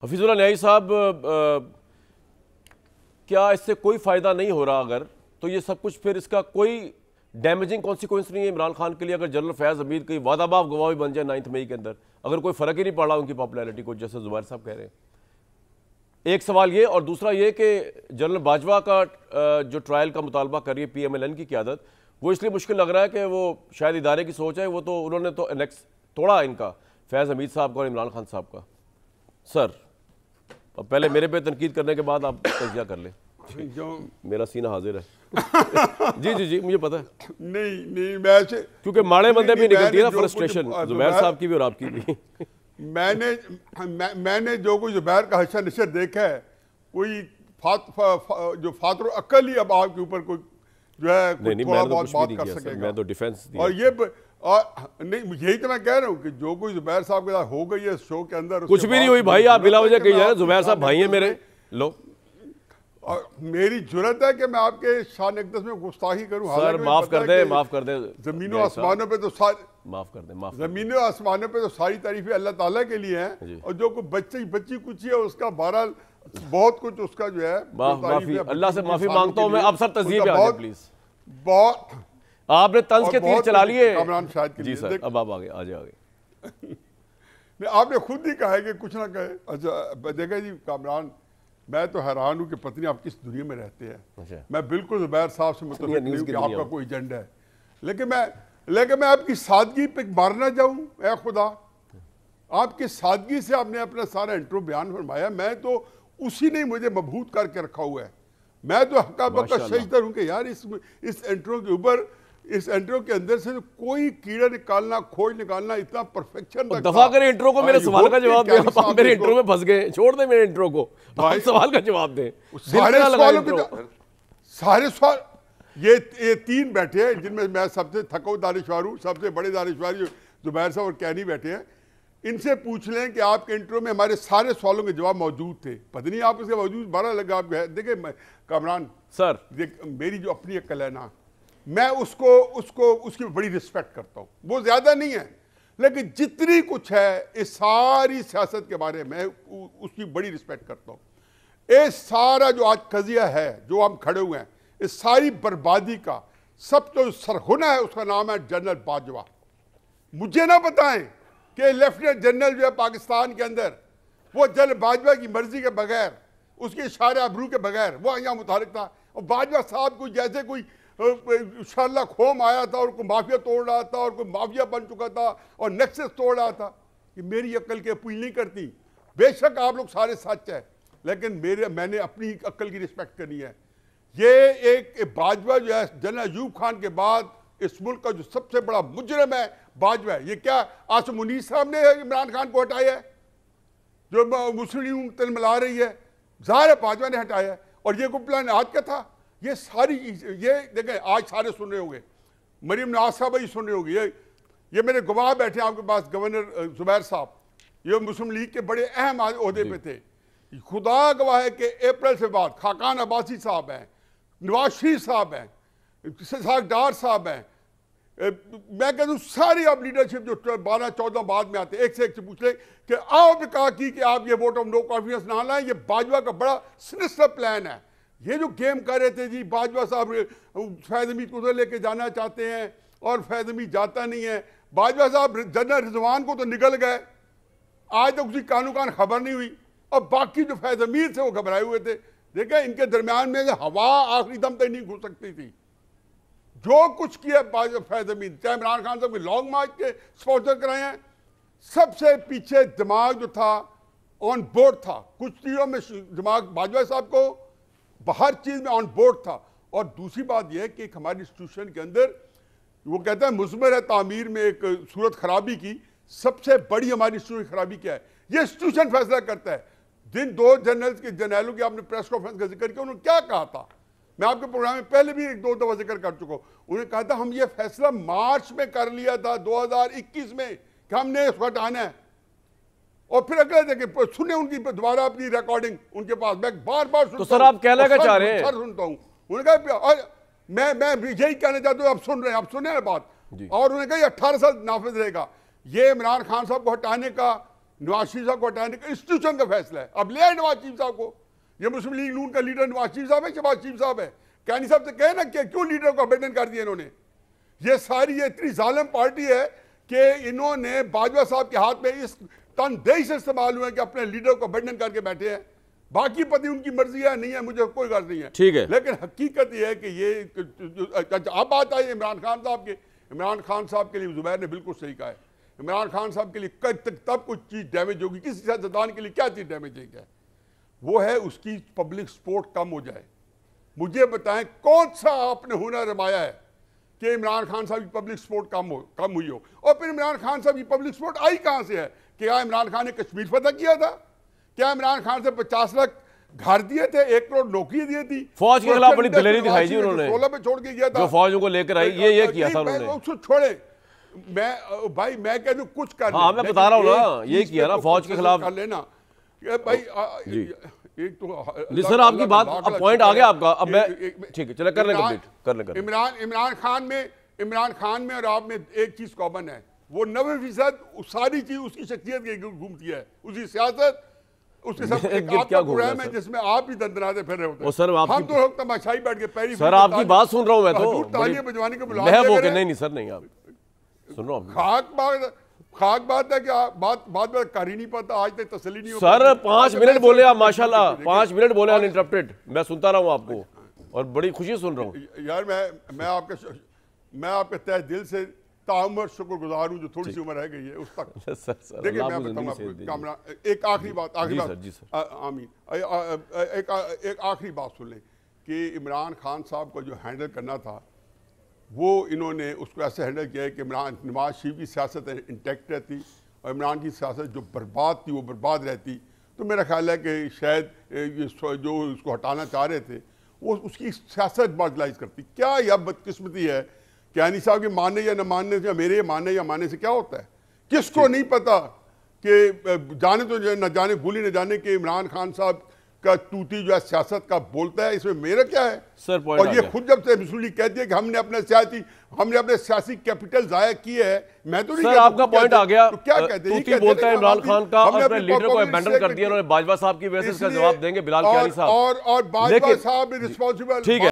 हफीजुल्लाह न्याई साहब, क्या इससे कोई फ़ायदा नहीं हो रहा अगर, तो ये सब कुछ फिर इसका कोई डैमेजिंग कॉन्सिक्वेंस नहीं है इमरान खान के लिए? अगर जनरल फैज़ हमीद कहीं वादाबाफ गवाह भी बन जाए 9 मई के अंदर, अगर कोई फ़र्क ही नहीं पड़ा उनकी पॉपुलैरिटी को, जैसे जुबैर साहब कह रहे हैं। एक सवाल ये, और दूसरा ये कि जनरल बाजवा का जो ट्रायल का मुतालबा कर रही है PMLN की क़यादत, वो इसलिए मुश्किल लग रहा है कि वो शायद इदारे की सोच है, वो तो उन्होंने तो एनेक्स तोड़ा इनका, फैज़ हमीद साहब का और इमरान खान साहब का। सर, अब पहले मेरे पे तनकीद करने के बाद आप तजिया कर लें। जो मेरा सीना हाजिर है। जी जी जी, मुझे पता है। नहीं मैं क्योंकि माड़े बंदे भी निकलती है ना फ्रस्ट्रेशन, जुबैर साहब की भी और आपकी भी। मैंने जो कुछ जुबैर का हशर नशर देखा है, कोई जो फातुर अक्ल ही अब आपके ऊपर कोई जो है नहीं, थोड़ा मैं बहुत तो बात नहीं कर किया, सकेगा। मैं तो डिफेंस दिया। और ये नहीं, यही तो मैं कह रहा हूँ कि जो कुछ जुबैर साहब के साथ हो गई है शो के अंदर, कुछ भी नहीं हुई भाई, आप बिला वजह कही जा रहे हैं। जुबैर साहब भाई है मेरे, लो। और मेरी जुर्रत है कि मैं आपके शान अक़दस में गुस्ताखी करूं। सर माफ कर दे, माफ कर दे। जमीनों आसमानों पे तो माफ कर दे, माफ। जमीनों आसमानों पे तो सारी तारीफें अल्लाह ताला के लिए हैं, और जो कोई बच्ची कुछ है उसका बहरहाल बहुत कुछ उसका जो है माफी, अल्लाह से माफी मांगता हूं मैं। अब सर तज़िये पे आ जाए प्लीज। बहुत आपने तंज के तीर चला लिए कामरान शायद के जी सर। अब आप आगे आगे। आपने खुद ही कहा है कि कुछ ना कहे। अच्छा देखा जी कामरान, मैं तो हैरान हूँ कि पता नहीं आप किस दुनिया में रहते हैं। अच्छा। मैं बिल्कुल जुबैर साहब से मुतफ़िक़ नहीं हूँ कि आपका कोई एजेंडा है, लेकिन मैं आपकी सादगी पे मारना जाऊँ। ऐ खुदा, आपकी सादगी से आपने अपना सारा इंट्रो बयान फरमाया, मैं तो उसी ने मुझे मबहूत करके रखा हुआ है। मैं तो हक्का बक्का सजदा हूँ कि यार इस इंट्रो के ऊपर, इस इंट्रो के अंदर से कोई कीड़ा निकालना, खोज निकालना, इतना परफेक्शन। दफा करें इंट्रो को, मेरे सवाल का जवाब दें। आप मेरे इंट्रो में फंस गए, छोड़ दें मेरे इंट्रो को, आप सवाल का जवाब दें। सारे सवाल ये 3 बैठे हैं जिनमें मैं सबसे थको दानिशवार हूँ, सबसे बड़े दानिशवार जुबैर साहब और कैनी बैठे हैं। इनसे पूछ लें कि आपके इंट्रो में हमारे सारे सवालों के जवाब मौजूद थे। पता नहीं आप इसके बावजूद 12 लगा आप देखिए कामरान सर, मेरी जो अपनी अक्ल है ना, मैं उसकी बड़ी रिस्पेक्ट करता हूँ। वो ज्यादा नहीं है, लेकिन जितनी कुछ है इस सारी सियासत के बारे में उसकी बड़ी रिस्पेक्ट करता हूँ। ये सारा जो आज कजिया है, जो हम खड़े हुए हैं, इस सारी बर्बादी का सब तो सरगुना है, उसका नाम है जनरल बाजवा। मुझे ना बताएं कि लेफ्टिनेंट जनरल जो है पाकिस्तान के अंदर, वो जनरल बाजवा की मर्जी के बगैर, उसके इशारे अबरू के बगैर वो यहाँ मुतालिक था। और बाजवा साहब को जैसे कोई शाला खोम आया था और कोई माफिया तोड़ रहा था और कोई माफिया बन चुका था और नेक्सस तोड़ रहा था। कि मेरी अक्ल की अपील नहीं करती। बेशक आप लोग सारे सच है, लेकिन मैंने अपनी अक्ल की रिस्पेक्ट करनी है। ये एक बाजवा जो है, जनरल अयूब खान के बाद इस मुल्क का जो सबसे बड़ा मुजरिम है बाजवा है। ये क्या आसिम मुनीर साहब ने इमरान खान को हटाया है, जो मुस्लिम लीग तलमला रही है? ज़ाहिर है बाजवा ने हटाया है। और ये कोई प्लान आज का था? ये सारी ये देखें, आज सारे सुन रहे होंगे, मरीम नवाज साहब ही सुन रहे होंगे, ये मेरे गवाह बैठे हैं आपके पास, गवर्नर जुबैर साहब, ये मुस्लिम लीग के बड़े अहम ओहदे पे थे। खुदा गवाह है कि अप्रैल से बाद खाकान अब्बासी साहब हैं, नवाज शरीफ साहब हैं, इसहाक डार साहब हैं, मैं कहता हूँ सारी अब लीडरशिप जो 12-14 बाद में आते हैं, एक से पूछ लें कि आपने कहा कि आप ये वोट ऑफ नो कॉन्फिडेंस ना लाएं। ये बाजवा का बड़ा सिनिस्टर प्लान है। ये जो गेम कर रहे थे जी, बाजवा साहब फैज़ हमीद को उधर लेके जाना चाहते हैं और फैज़ हमीद जाता नहीं है। बाजवा साहब जनरल रिजवान को तो निकल गए, आज तक उसकी कानूकान खबर नहीं हुई, और बाकी जो फैज़ हमीद से वो घबराए हुए थे। देखें इनके दरमियान में हवा आखिरी दम तक नहीं घुस सकती थी। जो कुछ किया फैज़ हमीद, चाहे इमरान खान साहब के लॉन्ग मार्च के स्पॉन्सर कराए हैं, सबसे पीछे दिमाग जो था ऑन बोर्ड था। कुछ चीज़ों में दिमाग बाजवा साहब को हर चीज़ में ऑन बोर्ड था। और दूसरी बात यह है कि हमारी इंस्टीट्यूशन के अंदर वो कहता है मुज़मर है तामीर में एक सूरत खराबी की, सबसे बड़ी हमारी इंस्टीट्यूशन खराबी क्या है? ये इंस्टीट्यूशन फैसला करता है। जिन 2 जनरलों की आपने प्रेस कॉन्फ्रेंस का जिक्र किया, उन्होंने क्या कहा था? मैं आपके प्रोग्राम में पहले भी 1-2 दफा जिक्र कर चुका हूं। उन्होंने कहा था हम ये फैसला मार्च में कर लिया था 2021 में कि हमने इसको हटाना है, और फिर अगले देखें सुने उनकी दोबारा अपनी रिकॉर्डिंग उनके पास, मैं बार-बार सुनता हूं। तो सर आप कहना क्या चाह रहे हैं? सर सुनता हूं। उन्होंने कहा मैं यही कहना चाहता हूं, आप सुन रहे हैं, आप सुने ना बात। और उन्होंने कहा 18 साल नाफिज रहेगा। ये इमरान खान साहब को हटाने का नवाज शरीफ साहब को हटाने का इंस्टीट्यूशन का फैसला है। अब ले आए नवाज शरीफ साहब को। ये मुस्लिम लीग नून का लीडर नवाज शरीफ साहब है, शहबाज शरीफ साहब है। कैनी साहब से कहे ना कि क्यों लीडर को अबेंडन कर दिया इन्होंने। ये सारी ये इतनी जालिम पार्टी है कि इन्होंने बाजवा साहब के हाथ में इस तनदेही से इस्तेमाल हुए कि अपने लीडर को अबेंडन करके बैठे हैं। बाकी पति उनकी मर्जी है, नहीं है, मुझे कोई गर्ज नहीं है, ठीक है। लेकिन हकीकत यह है कि ये अब बात आई इमरान खान साहब के। इमरान खान साहब के लिए जुबैर ने बिल्कुल सही कहा है। इमरान खान साहब के लिए तब कुछ चीज़ डैमेज होगी, किसी सियासतदान के लिए क्या चीज़ डैमेज है, क्या वो है उसकी पब्लिक सपोर्ट कम हो जाए। मुझे बताएं कौन सा आपने हुनर रमाया है कि इमरान खान साहब की पब्लिक सपोर्ट कम हुई हो। और फिर इमरान खान साहब की पब्लिक सपोर्ट आई कहाँ से है? क्या इमरान खान ने कश्मीर फतह किया था? क्या इमरान खान से 50 लाख घर दिए थे, 1 करोड़ नौकरी दी थी? फौज के खिलाफ बड़ी दिलेरी दिखाई थी उन्होंने, 16 पे छोड़ के गया था, जो फौजों को लेकर आई, ये किया था उन्होंने। उसको छोड़े, मैं कह दूं कुछ कर, हाँ मैं बता रहा हूँ ना, ये किया ना फौज के खिलाफ कर लेना भाई। एक तो सर आपकी बात, अब पॉइंट आ गया आपका। अब मैं ठीक है, चले कर लें कंप्लीट, कर लें। इमरान खान में और आप में एक चीज कॉमन है, वो 90% सारी चीज उसकी शख्सियत की घूमती है, उसकी सियासत, उसके साथ एक आपका प्रोग्राम है जिसमें आप भी दंदनाते फिर रहे होते हैं। सर हम तो लोग तमाशाई बैठ के पैरी, सर आपकी बात सुन रहा हूं मैं तो, तालियां बजवाने के बुला नहीं सर नहीं, आप सुन रहा हूं। खाक बात है कि बात कर ही नहीं पाता, आज तक तसल्ली नहीं हो। सर 5 मिनट बोले आप माशाल्लाह, 5 मिनट बोले अनइंटरप्टेड, मैं सुनता रहा हूं आपको और बड़ी खुशी सुन रहा हूं। यार मैं आपके तहे दिल से ताउम्र शुक्रगुजार हूं जो थोड़ी सी उम्र रह गई है उस तक। देखिए मैं बताऊं आपको कामरान, एक आखिरी बात आमीन, एक आखिरी बात सुन लें कि इमरान खान साहब को जो हैंडल करना था वो इन्होंने उसको ऐसे हैंडल किया है कि नवाज शरीफ की सियासत इंटैक्ट रहती और इमरान की सियासत जो बर्बाद थी वो बर्बाद रहती। तो मेरा ख्याल है कि शायद ये जो उसको हटाना चाह रहे थे वो उसकी सियासत मार्जिनलाइज करती। क्या यह बदकिस्मती है कैनी साहब के मानने या न मानने से, मेरे मानने या मानने से क्या होता है? किसको नहीं पता कि जाने तो न जाने भूली न जाने कि इमरान खान साहब का तूती जो है सियासत का बोलता है, इसमें मेरा क्या है सर? और ये खुद जब से मिसूली कहती है कि हमने अपने सियासी कैपिटल जाया किए है, मैं तो नहीं सर आपका पॉइंट आ गया। तो क्या कहते हैं? तूती बोलता है इमरान खान का और अपने लीडर को अबैंडन कर दिया उन्होंने। बाजवा साहब की वजह से इसका जवाब देंगे बिलाल कियानी साहब, और बाजवा साहब रिस्पॉन्सिबल। ठीक है।